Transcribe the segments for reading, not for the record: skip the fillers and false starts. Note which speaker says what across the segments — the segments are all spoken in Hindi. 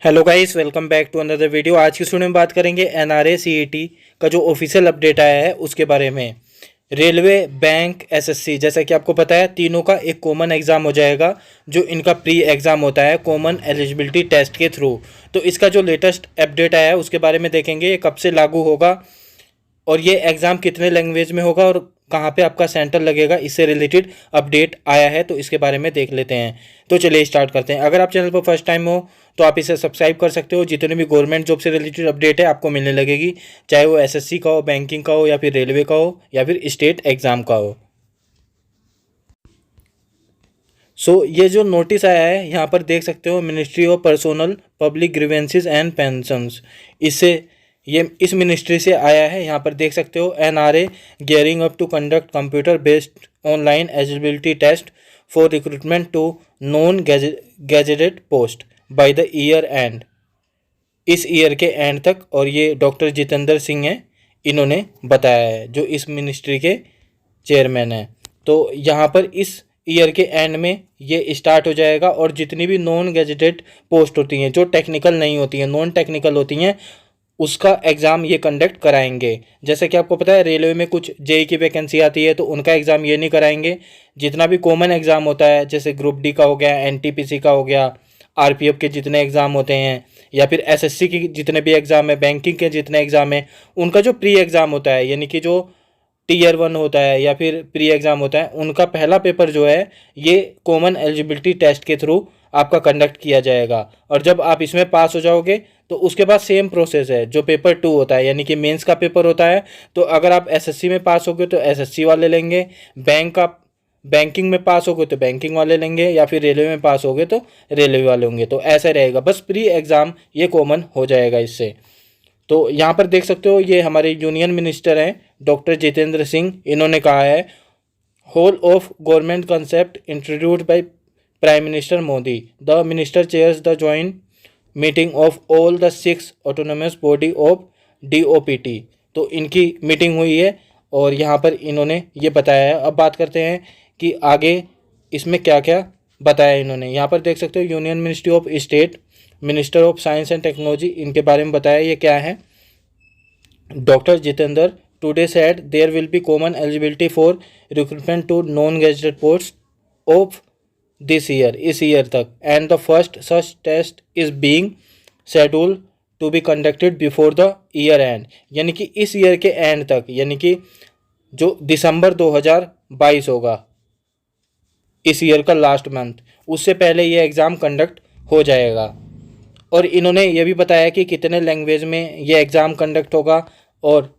Speaker 1: Hello guys, welcome back to another video. आज की स्टूडियो में बात करेंगे एनआरए सीईटी का जो ऑफिशियल अपडेट आया है उसके बारे में। रेलवे, बैंक, एसएससी, जैसा कि आपको पता है तीनों का एक कॉमन एग्ज़ाम हो जाएगा जो इनका प्री एग्ज़ाम होता है कॉमन एलिजिबिलिटी टेस्ट के थ्रू। तो इसका जो लेटेस्ट अपडेट आया है उसके बारे में देखेंगे, ये कब से लागू होगा और ये एग्ज़ाम कितने लैंग्वेज में होगा और कहाँ पे आपका सेंटर लगेगा, इससे रिलेटेड अपडेट आया है। तो इसके बारे में देख लेते हैं। तो चलिए स्टार्ट करते हैं। अगर आप चैनल पर फर्स्ट टाइम हो तो आप इसे सब्सक्राइब कर सकते हो। जितने भी गवर्नमेंट जॉब से रिलेटेड अपडेट है आपको मिलने लगेगी, चाहे वो एसएससी का हो, बैंकिंग का हो, या फिर रेलवे का हो, या फिर स्टेट एग्ज़ाम का हो। ये जो नोटिस आया है यहाँ पर देख सकते हो, ministry of personnel public grievances and pensions, इससे ये इस मिनिस्ट्री से आया है। यहाँ पर देख सकते हो, NRA gearing up to conduct computer based online eligibility test for recruitment to non gazetted post by the year end, इस ईयर के एंड तक। और ये डॉक्टर जितेंद्र सिंह हैं, इन्होंने बताया है, जो इस मिनिस्ट्री के चेयरमैन हैं। तो यहाँ पर इस ईयर के एंड में ये स्टार्ट हो जाएगा और जितनी भी नॉन गैजेटेड पोस्ट होती हैं, जो टेक्निकल नहीं होती हैं, नॉन टेक्निकल होती हैं, उसका एग्ज़ाम ये कंडक्ट कराएंगे। जैसे कि आपको पता है रेलवे में कुछ जेई की वैकेंसी आती है तो उनका एग्ज़ाम ये नहीं कराएंगे। जितना भी कॉमन एग्ज़ाम होता है, जैसे ग्रुप डी का हो गया, एनटीपीसी का हो गया, आरपीएफ के जितने एग्ज़ाम होते हैं, या फिर एसएससी के जितने भी एग्ज़ाम है, बैंकिंग के जितने एग्ज़ाम है, उनका जो प्री एग्ज़ाम होता है, यानी कि जो टीयर 1 होता है या फिर प्री एग्ज़ाम होता है, उनका पहला पेपर जो है ये कॉमन एलिजिबिलिटी टेस्ट के थ्रू आपका कंडक्ट किया जाएगा। और जब आप इसमें पास हो जाओगे तो उसके बाद सेम प्रोसेस है, जो पेपर 2 होता है, यानी कि मेंस का पेपर होता है। तो अगर आप एसएससी में पास होगे तो एसएससी वाले लेंगे, बैंकिंग में पास होगे तो बैंकिंग वाले लेंगे, या फिर रेलवे में पास होगे तो रेलवे वाले होंगे। तो ऐसा रहेगा, बस प्री एग्ज़ाम ये कॉमन हो जाएगा इससे। तो यहाँ पर देख सकते हो, ये हमारे यूनियन मिनिस्टर हैं डॉक्टर जितेंद्र सिंह, इन्होंने कहा है, whole of government concept introduced by prime minister Modi, the minister chairs the joint meeting of all the 6 autonomous body of DOPT. तो इनकी मीटिंग हुई है और यहाँ पर इन्होंने ये बताया है। अब बात करते हैं कि आगे इसमें क्या क्या बताया इन्होंने। यहाँ पर देख सकते हो, union ministry of state, minister of science and technology, इनके बारे में बताया। ये क्या है, doctor Jitendra today said there will be common eligibility for recruitment to non gazetted post of this year, इस ईयर तक, and the first such test is being schedule to be conducted before the year end, यानी कि इस ईयर के एंड तक, यानी कि जो दिसंबर 2022 होगा, इस ईयर का लास्ट मंथ, उससे पहले ये एग्ज़ाम कंडक्ट हो जाएगा। और इन्होंने ये भी बताया कि कितने लैंग्वेज में ये एग्ज़ाम कंडक्ट होगा और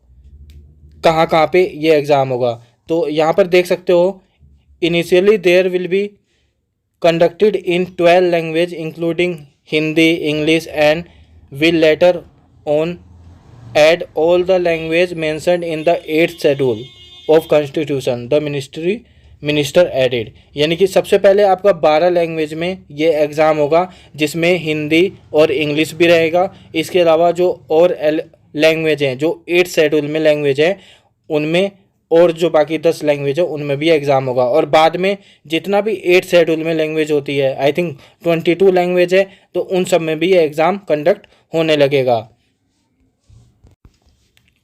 Speaker 1: कहाँ कहाँ पे ये एग्ज़ाम होगा। तो यहाँ पर देख सकते हो, initially there will be conducted in 12 language including Hindi, English, and will later on add all the language mentioned in the 8th schedule of constitution, the minister added, यानी कि सबसे पहले आपका 12 लैंग्वेज में ये एग्ज़ाम होगा, जिसमें हिंदी और इंग्लिश भी रहेगा। इसके अलावा जो और लैंग्वेज हैं, जो 8th शेड्यूल में लैंग्वेज है, उनमें और जो बाकी 10 लैंग्वेज है उनमें भी एग्ज़ाम होगा। और बाद में जितना भी 8th शेड्यूल में लैंग्वेज होती है, आई थिंक 22 लैंग्वेज है, तो उन सब में भी ये एग्ज़ाम कंडक्ट होने लगेगा।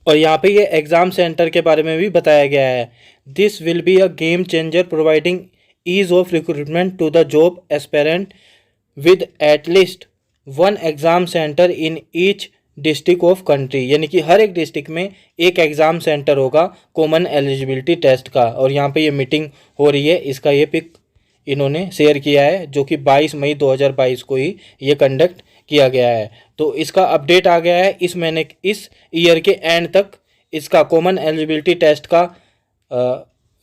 Speaker 1: और यहाँ पे ये एग्ज़ाम सेंटर के बारे में भी बताया गया है, this will be a game changer providing ease of recruitment to the job aspirant with at least 1 exam centre in each district of country, यानी कि हर एक डिस्ट्रिक्ट में एक एग्ज़ाम सेंटर होगा कॉमन एलिजिबिलिटी टेस्ट का। और यहाँ पे ये मीटिंग हो रही है, इसका ये पिक इन्होंने शेयर किया है, जो कि 22 मई 2022 को ही ये कंडक्ट किया गया है। तो इसका अपडेट आ गया है, इस महीने, इस ईयर के एंड तक इसका कॉमन एलिजिबिलिटी टेस्ट का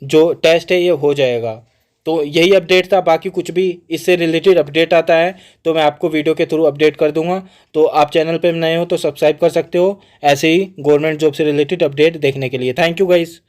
Speaker 1: जो टेस्ट है ये हो जाएगा। तो यही अपडेट था, बाकी कुछ भी इससे रिलेटेड अपडेट आता है तो मैं आपको वीडियो के थ्रू अपडेट कर दूंगा। तो आप चैनल पर नए हो तो सब्सक्राइब कर सकते हो ऐसे ही गवर्नमेंट जॉब से रिलेटेड अपडेट देखने के लिए। Thank you guys.